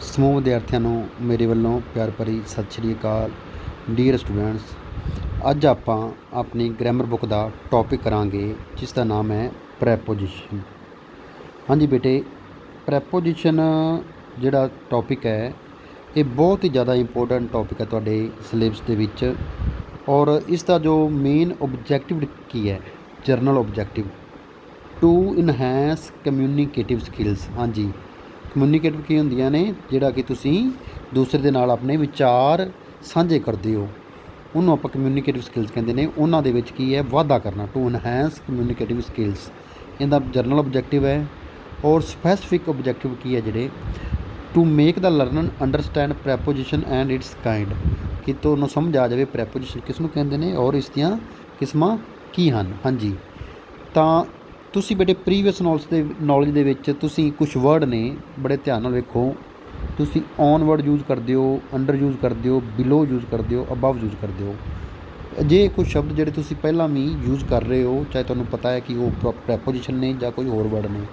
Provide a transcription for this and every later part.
ਸਮੂਹ ਵਿਦਿਆਰਥੀਆਂ ਨੂੰ ਮੇਰੇ ਵੱਲੋਂ ਪਿਆਰ ਭਰੀ ਸਤਿ ਸ਼੍ਰੀ ਅਕਾਲ। ਡੀਅਰ ਸਟੂਡੈਂਟਸ, ਅੱਜ ਆਪਾਂ ਆਪਣੀ ਗ੍ਰਾਮਰ ਬੁੱਕ ਦਾ ਟੌਪਿਕ ਕਰਾਂਗੇ ਜਿਸ ਦਾ ਨਾਮ ਹੈ ਪ੍ਰੈਪੋਜੀਸ਼ਨ। ਹਾਂਜੀ ਬੇਟੇ, ਪ੍ਰੈਪੋਜੀਸ਼ਨ ਜਿਹੜਾ ਟੌਪਿਕ ਹੈ ਇਹ ਬਹੁਤ ਹੀ ਜ਼ਿਆਦਾ ਇੰਪੋਰਟੈਂਟ ਟੌਪਿਕ ਹੈ ਤੁਹਾਡੇ ਸਿਲੇਬਸ ਦੇ ਵਿੱਚ। ਔਰ ਇਸ ਦਾ ਜੋ ਮੇਨ ਓਬਜੈਕਟਿਵ ਕੀ ਹੈ, general objective to enhance communicative skills. ਹਾਂਜੀ, ਕਮਿਊਨੀਕੇਟਿਵ ਕੀ ਹੁੰਦੀਆਂ ਨੇ, ਜਿਹੜਾ ਕਿ ਤੁਸੀਂ ਦੂਸਰੇ ਦੇ ਨਾਲ ਆਪਣੇ ਵਿਚਾਰ ਸਾਂਝੇ ਕਰਦੇ ਹੋ, ਉਹਨੂੰ ਆਪਾਂ ਕਮਿਊਨੀਕੇਟਿਵ ਸਕਿੱਲਸ ਕਹਿੰਦੇ ਨੇ। ਉਹਨਾਂ ਦੇ ਵਿੱਚ ਕੀ ਹੈ, ਵਾਧਾ ਕਰਨਾ, ਟੂ ਇਨਹੈਂਸ ਕਮਿਊਨੀਕੇਟਿਵ ਸਕਿੱਲਸ, ਇਹਦਾ ਜਰਨਲ ਓਬਜੈਕਟਿਵ ਹੈ। ਔਰ ਸਪੈਸੀਫਿਕ ਓਬਜੈਕਟਿਵ ਕੀ ਹੈ ਜਿਹੜੇ, to make the learner understand preposition and its kind, ਕਿ ਤੁਹਾਨੂੰ ਸਮਝ ਆ ਜਾਵੇ ਪ੍ਰੈਪੋਜੀਸ਼ਨ ਕਿਸ ਨੂੰ ਕਹਿੰਦੇ ਨੇ ਔਰ ਇਸ ਦੀਆਂ ਕਿਸਮਾਂ ਕੀ ਹਨ। ਹਾਂਜੀ, ਤਾਂ ਤੁਸੀਂ ਬੇਟੇ ਪ੍ਰੀਵੀਅਸ ਨੌਲੇਜ ਦੇ ਵਿੱਚ ਤੁਸੀਂ ਕੁਛ ਵਰਡ ਨੇ, ਬੜੇ ਧਿਆਨ ਨਾਲ ਵੇਖੋ। ਤੁਸੀਂ ਔਨ ਵਰਡ ਯੂਜ਼ ਕਰਦੇ ਹੋ, ਅੰਡਰ ਯੂਜ਼ ਕਰਦੇ ਹੋ, ਬਿਲੋ ਯੂਜ਼ ਕਰਦੇ ਹੋ, ਅਬਵ ਯੂਜ਼ ਕਰਦੇ ਹੋ। ਜੇ ਕੁਝ ਸ਼ਬਦ ਜਿਹੜੇ ਤੁਸੀਂ ਪਹਿਲਾਂ ਵੀ ਯੂਜ਼ ਕਰ ਰਹੇ ਹੋ, ਚਾਹੇ ਤੁਹਾਨੂੰ ਪਤਾ ਹੈ ਕਿ ਉਹ ਪ੍ਰੈਪੋਜੀਸ਼ਨ ਨੇ ਜਾਂ ਕੋਈ ਹੋਰ ਵਰਡ ਨੇ,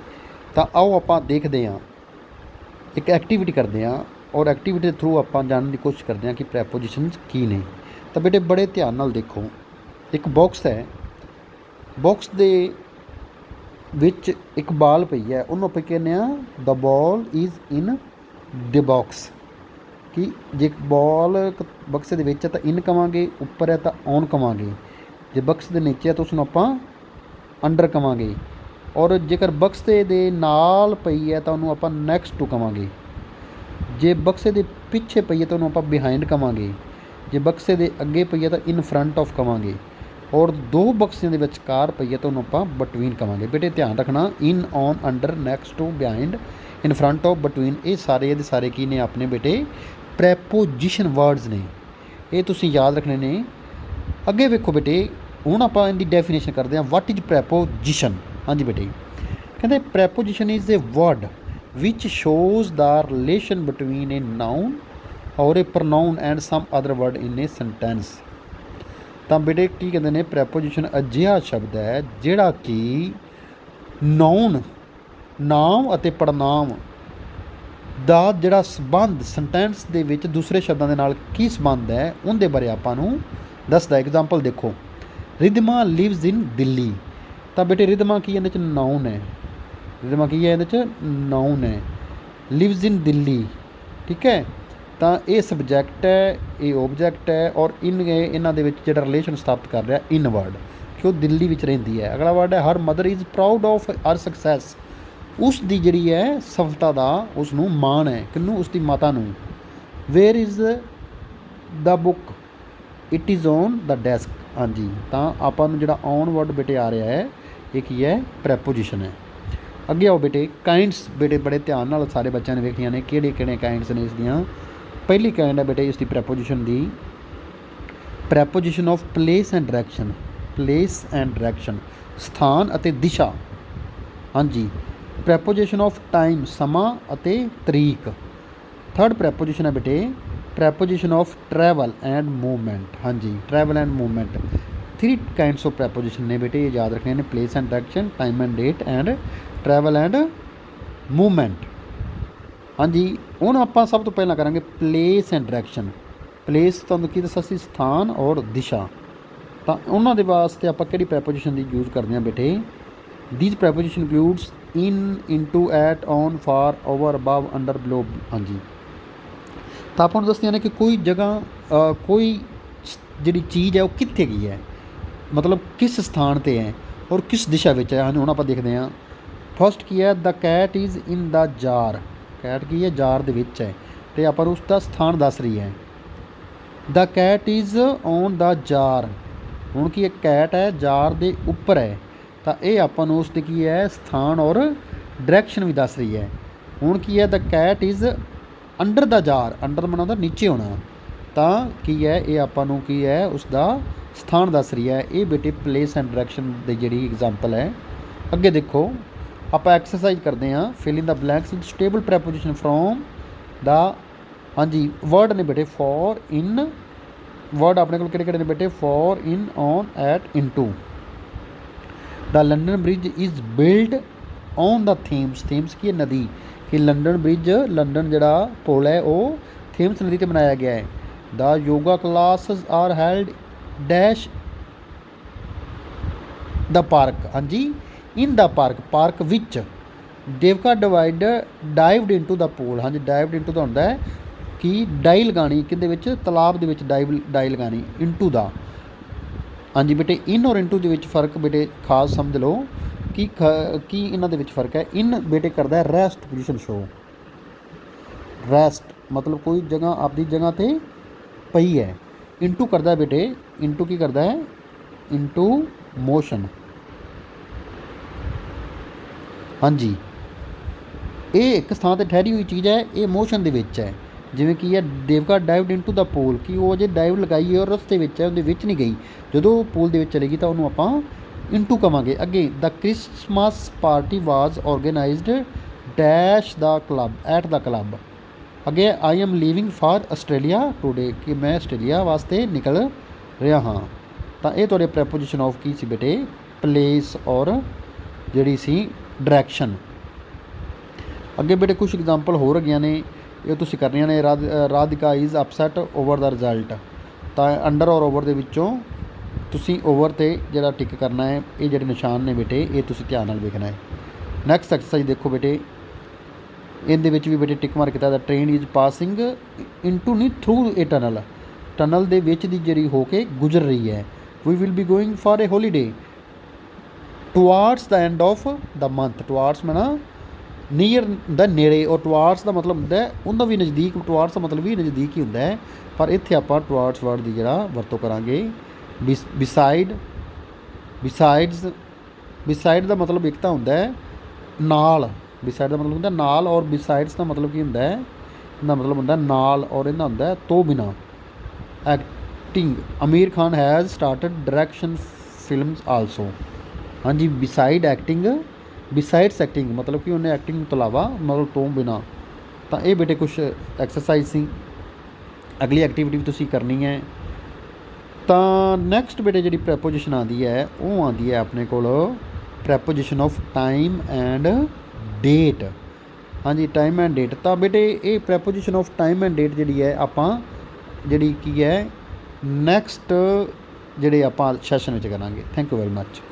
ਤਾਂ ਆਓ ਆਪਾਂ ਦੇਖਦੇ ਹਾਂ, ਇੱਕ ਐਕਟੀਵਿਟੀ ਕਰਦੇ ਹਾਂ ਔਰ ਐਕਟੀਵਿਟੀ ਦੇ ਥਰੂ ਆਪਾਂ ਜਾਣਨ ਦੀ ਕੋਸ਼ਿਸ਼ ਕਰਦੇ ਹਾਂ ਕਿ ਪ੍ਰੈਪੋਜੀਸ਼ਨਸ ਕੀ ਨੇ। ਤਾਂ ਬੇਟੇ ਬੜੇ ਧਿਆਨ ਨਾਲ ਦੇਖੋ, ਇੱਕ ਬਾਕਸ ਹੈ, ਬਾਕਸ ਦੇ ਵਿੱਚ ਇੱਕ ਬਾਲ ਪਈ ਹੈ, ਉਹਨੂੰ ਆਪਾਂ ਕਹਿੰਦੇ ਹਾਂ ਦ ਬਾਲ ਇਜ਼ ਇਨ ਦ ਬਾਕਸ। ਕਿ ਜੇ ਬਾਲ ਬਕਸੇ ਦੇ ਵਿੱਚ ਹੈ ਤਾਂ ਇਨ ਕਵਾਂਗੇ, ਉੱਪਰ ਹੈ ਤਾਂ ਔਨ ਕਵਾਂਗੇ, ਜੇ ਬਕਸ ਦੇ ਨੀਚੇ ਹੈ ਤਾਂ ਉਸਨੂੰ ਆਪਾਂ ਅੰਡਰ ਕਵਾਂਗੇ, ਔਰ ਜੇਕਰ ਬਕਸੇ ਦੇ ਨਾਲ ਪਈ ਹੈ ਤਾਂ ਉਹਨੂੰ ਆਪਾਂ ਨੈਕਸਟ ਟੂ ਕਵਾਂਗੇ, ਜੇ ਬਕਸੇ ਦੇ ਪਿੱਛੇ ਪਈ ਹੈ ਤਾਂ ਉਹਨੂੰ ਆਪਾਂ ਬਿਹਾਈਂਡ ਕਵਾਂਗੇ, ਜੇ ਬਕਸੇ ਦੇ ਅੱਗੇ ਪਈ ਹੈ ਤਾਂ ਇਨ ਫਰੰਟ ਆਫ ਕਵਾਂਗੇ, ਔਰ ਦੋ ਬਕਸਿਆਂ ਦੇ ਵਿਚਕਾਰ ਪਈ ਹੈ ਤਾਂ ਉਹਨੂੰ ਆਪਾਂ ਬਟਵੀਨ ਕਵਾਂਗੇ। ਬੇਟੇ ਧਿਆਨ ਰੱਖਣਾ, in, on, under, next to, behind, in front of, between, ਇਹ ਸਾਰੇ ਦੇ ਸਾਰੇ ਕੀ ਨੇ ਆਪਣੇ ਬੇਟੇ ਪ੍ਰੈਪੋਜੀਸ਼ਨ ਵਰਡਸ ਨੇ, ਇਹ ਤੁਸੀਂ ਯਾਦ ਰੱਖਣੇ ਨੇ। ਅੱਗੇ ਵੇਖੋ ਬੇਟੇ, ਹੁਣ ਆਪਾਂ ਇਹਦੀ ਡੈਫੀਨੇਸ਼ਨ ਕਰਦੇ ਹਾਂ, ਵਾਟ ਇਜ਼ ਪ੍ਰੈਪੋਜੀਸ਼ਨ। ਹਾਂਜੀ ਬੇਟੇ, ਕਹਿੰਦੇ preposition is a word which shows the relation between a noun or a pronoun and some other word in a sentence. ਤਾਂ ਬੇਟੇ ਕੀ ਕਹਿੰਦੇ ਨੇ, ਪ੍ਰੈਪੋਜੀਸ਼ਨ ਅਜਿਹਾ ਸ਼ਬਦ ਹੈ ਜਿਹੜਾ ਕਿ ਨਾਊਨ, ਨਾਮ ਅਤੇ ਪੜਨਾਮ ਦਾ ਜਿਹੜਾ ਸੰਬੰਧ ਸੈਂਟੈਂਸ ਦੇ ਵਿੱਚ ਦੂਸਰੇ ਸ਼ਬਦਾਂ ਦੇ ਨਾਲ ਕੀ ਸੰਬੰਧ ਹੈ, ਉਹਦੇ ਬਾਰੇ ਆਪਾਂ ਨੂੰ ਦੱਸਦਾ। ਐਗਜ਼ਾਮਪਲ ਦੇਖੋ, ਰਿਧਮਾ ਲਿਵਜ਼ ਇਨ ਦਿੱਲੀ। ਤਾਂ ਬੇਟੇ ਰਿਧਮਾ ਕੀ, ਇਹਦੇ 'ਚ ਨਾਊਨ ਹੈ, ਰਿਧਮਾ ਕੀ ਹੈ, ਇਹਦੇ 'ਚ ਨਾਊਨ ਹੈ, ਲਿਵਜ਼ ਇਨ ਦਿੱਲੀ, ਠੀਕ ਹੈ। ਤਾਂ ਇਹ ਸਬਜੈਕਟ ਹੈ, ਇਹ ਓਬਜੈਕਟ ਹੈ, ਔਰ ਇਹਨਾਂ ਦੇ ਵਿੱਚ ਜਿਹੜਾ ਰਿਲੇਸ਼ਨ ਸਥਾਪਿਤ ਕਰ ਰਿਹਾ ਇਨ ਵਰਡ, ਕਿ ਉਹ ਦਿੱਲੀ ਵਿੱਚ ਰਹਿੰਦੀ ਹੈ। ਅਗਲਾ ਵਰਡ ਹੈ her mother is proud of her success, ਉਸ ਦੀ ਜਿਹੜੀ ਹੈ ਸਫਲਤਾ ਦਾ ਉਸ ਨੂੰ ਮਾਣ ਹੈ, ਕਿਹਨੂੰ, ਉਸ ਦੀ ਮਾਤਾ ਨੂੰ। Where is the book, it is on the desk. ਹਾਂਜੀ, ਤਾਂ ਆਪਾਂ ਨੂੰ ਜਿਹੜਾ ਔਨ ਵਰਡ ਬੇਟੇ ਆ ਰਿਹਾ ਹੈ, ਇਹ ਕੀ ਹੈ, ਪ੍ਰੈਪੋਜੀਸ਼ਨ ਹੈ। ਅੱਗੇ ਆਓ ਬੇਟੇ, ਕਾਈਂਡਸ। ਬੇਟੇ ਬੜੇ ਧਿਆਨ ਨਾਲ ਸਾਰੇ ਬੱਚਿਆਂ ਨੇ ਵੇਖੀਆਂ ਨੇ ਕਿਹੜੇ ਕਿਹੜੇ ਕਾਈਂਡਸ ਨੇ ਇਸ ਦੀਆਂ। ਪਹਿਲੀ ਕਾਈਂਡ ਹੈ ਬੇਟੇ ਇਸ ਦੀ preposition the, preposition of place and direction. Place and direction, ਸਥਾਨ ਅਤੇ ਦਿਸ਼ਾ। ਹਾਂਜੀ, ਪ੍ਰੈਪੋਜੀਸ਼ਨ ਆਫ ਟਾਈਮ, ਸਮਾਂ ਅਤੇ ਤਰੀਕ। ਥਰਡ ਪ੍ਰੈਪੋਜੀਸ਼ਨ ਹੈ ਬੇਟੇ, preposition of travel and movement. ਹਾਂਜੀ, travel and movement. 3 kinds of preposition ਨੇ ਬੇਟੇ, ਇਹ ਯਾਦ ਰੱਖਣੇ ਨੇ, place and direction, time and date and travel and movement. ਹਾਂਜੀ, ਹੁਣ ਆਪਾਂ ਸਭ ਤੋਂ ਪਹਿਲਾਂ ਕਰਾਂਗੇ ਪਲੇਸ ਐਂਡ ਡਾਇਰੈਕਸ਼ਨ। ਪਲੇਸ ਤੁਹਾਨੂੰ ਕੀ ਦੱਸਿਆ ਸੀ, ਸਥਾਨ ਔਰ ਦਿਸ਼ਾ। ਤਾਂ ਉਹਨਾਂ ਦੇ ਵਾਸਤੇ ਆਪਾਂ ਕਿਹੜੀ ਪ੍ਰੈਪੋਜੀਸ਼ਨ ਦੀ ਯੂਜ਼ ਕਰਦੇ ਹਾਂ ਬੇਟੇ, these preposition includes in, into, at, on, for, over, above, under, below. ਹਾਂਜੀ, ਤਾਂ ਆਪਾਂ ਨੂੰ ਦੱਸਦੀਆਂ ਨੇ ਕਿ ਕੋਈ ਜਗ੍ਹਾ, ਕੋਈ ਜਿਹੜੀ ਚੀਜ਼ ਹੈ ਉਹ ਕਿੱਥੇ ਗਈ ਹੈ, ਮਤਲਬ ਕਿਸ ਸਥਾਨ 'ਤੇ ਹੈ ਔਰ ਕਿਸ ਦਿਸ਼ਾ ਵਿੱਚ ਹੈ। ਹੁਣ ਆਪਾਂ ਦੇਖਦੇ ਹਾਂ, ਫਸਟ ਕੀ ਹੈ, the cat is in the jar. Cat ਕੀ ਹੈ, ਜਾਰ ਦੇ ਵਿੱਚ ਹੈ, ਅਤੇ ਆਪਾਂ ਨੂੰ ਉਸ ਦਾ ਸਥਾਨ ਦੱਸ ਰਹੀ ਹੈ। The cat is on the jar, ਹੁਣ ਕੀ ਹੈ, ਕੈਟ ਹੈ ਜਾਰ ਦੇ ਉੱਪਰ ਹੈ, ਤਾਂ ਇਹ ਆਪਾਂ ਨੂੰ ਉਸ 'ਤੇ ਕੀ ਹੈ, ਸਥਾਨ ਔਰ ਡਾਇਰੈਕਸ਼ਨ ਵੀ ਦੱਸ ਰਹੀ ਹੈ। ਹੁਣ ਕੀ ਹੈ, the cat is under the jar, under ਬਣਾਉਂਦਾ ਨੀਚੇ ਹੋਣਾ, ਤਾਂ ਕੀ ਹੈ, ਇਹ ਆਪਾਂ ਨੂੰ ਕੀ ਹੈ, ਉਸ ਦਾ ਸਥਾਨ ਦੱਸ ਰਹੀ ਹੈ। ਇਹ ਬੇਟੇ ਪਲੇਸ ਐਂਡ ਡਾਇਰੈਕਸ਼ਨ ਦੀ ਜਿਹੜੀ ਐਗਜ਼ਾਮਪਲ ਹੈ। ਅੱਗੇ ਦੇਖੋ, ਆਪਾਂ ਐਕਸਰਸਾਈਜ਼ ਕਰਦੇ ਹਾਂ, fill in the blanks with suitable preposition from the. ਹਾਂਜੀ, ਵਰਡ ਨੇ ਬੇਟੇ ਫॉर, ਇਨ, ਵਰਡ ਆਪਣੇ ਕੋਲ ਕਿਹੜੇ ਕਿਹੜੇ ਨੇ ਬੇਟੇ, for, in, on, at, into. The London Bridge is build on the Thames. Thames ਕੀ ਹੈ, ਨਦੀ, कि लंडन ब्रिज लंडन जिहड़ा पुल है वो थेम्स नदी ते बनाया गया है। The yoga classes are held dash the park, हाँ जी, in the park, park which Devika dived into the pool, हाँ जी, डाइवड इंटू दा हुंदा है कि डाई लगानी किहदे विच, तलाब दे विच डाई लगानी, इंटू दा, हाँ जी बेटे, इन और इंटू दे विच फर्क बेटे खास समझ लो कि इन्हां दे विच फर्क है। इन बेटे करदा है रैस्ट पोजीशन शो, रैस्ट मतलब कोई जगह आपकी जगह ते पई है। इंटू करदा है बेटे, इंटू की करदा है, इंटू मोशन, हाँ जी, ये एक स्थान पर ठहरी हुई चीज़ है, ये मोशन दे विच है। जिवें कि है Devka dived into the pool, कि वो अजे डाइव लगाई है और रस्ते विच है, उहदे विच नहीं गई, जो पूल दे विच चलेगी तो उन्होंने आपां इंटू कवांगे। अगे the Christmas party was organised dash the club, at the club. अगे I am leaving for Australia today, कि मैं आस्ट्रेलिया वास्ते निकल रहा हाँ। तो ये तुहाडे प्रैपोजिशन ऑफ की सी बेटे, प्लेस और जिहड़ी सी डायरैक्शन। अगे बेटे कुछ एग्जाम्पल होर हैगियां ने, ये तुसीं करनियां ने। Radhika is upset over the result, तो अंडर और ओवर दे विचों तुसीं ओवर ते जिहड़ा टिक करना है, ये जिहड़े निशान ने बेटे ये तुसीं ध्यान नाल वेखना है। नैक्सट एक्सरसाइज देखो बेटे, इहदे विच भी बेटे टिक मार कीता, the train is passing into नहीं थ्रू ए टनल, टनल दे विच दी जिहड़ी हो के गुजर रही है। We will be going for a holiday towards the end of the month, towards में ना ਨੀਅਰ ਹੁੰਦਾ ਨੇੜੇ, ਔਰ ਟੁਵਾਰਡਸ ਦਾ ਮਤਲਬ ਹੁੰਦਾ ਉਹਦਾ ਵੀ ਨਜ਼ਦੀਕ, ਟੁਵਾਰਡਸ ਦਾ ਮਤਲਬ ਵੀ ਨਜ਼ਦੀਕ ਹੀ ਹੁੰਦਾ ਹੈ, ਪਰ ਇੱਥੇ ਆਪਾਂ ਟੁਵਾਰਡਸ ਵਰਡ ਦੀ ਜਿਹੜਾ ਵਰਤੋਂ ਕਰਾਂਗੇ। ਬਿਸਾਈਡ, ਬਿਸਾਈਡ ਦਾ ਮਤਲਬ ਇੱਕ ਤਾਂ ਹੁੰਦਾ ਹੈ ਨਾਲ, ਬਿਸਾਈਡ ਦਾ ਮਤਲਬ ਹੁੰਦਾ ਨਾਲ, ਔਰ ਬਿਸਾਈਡਸ ਦਾ ਮਤਲਬ ਕੀ ਹੁੰਦਾ ਹੈ, ਇਹਦਾ ਮਤਲਬ ਹੁੰਦਾ ਨਾਲ, ਔਰ ਇਹਦਾ ਹੁੰਦਾ ਤੋਂ ਬਿਨਾਂ। Acting, Amir Khan has started direction films also, ਹਾਂਜੀ, ਬਿਸਾਈਡ ਐਕਟਿੰਗ, बिसाइड्स एक्टिंग मतलब कि उन्हें एक्टिंग तो अलावा मतलब तो बिना। तो ये बेटे कुछ एक्सरसाइज सी, अगली एक्टिविटी भी तुसीं करनी है। तो नैक्सट बेटे जी प्रैपोजिशन आती है वो आती है अपने को प्रैपोजिशन ऑफ टाइम एंड डेट, हाँ जी, टाइम एंड डेट। तो बेटे ये प्रैपोजिशन ऑफ टाइम एंड डेट जी है आपां जी की है नैक्सट जी आप सैशन में करांगे। Thank you very much.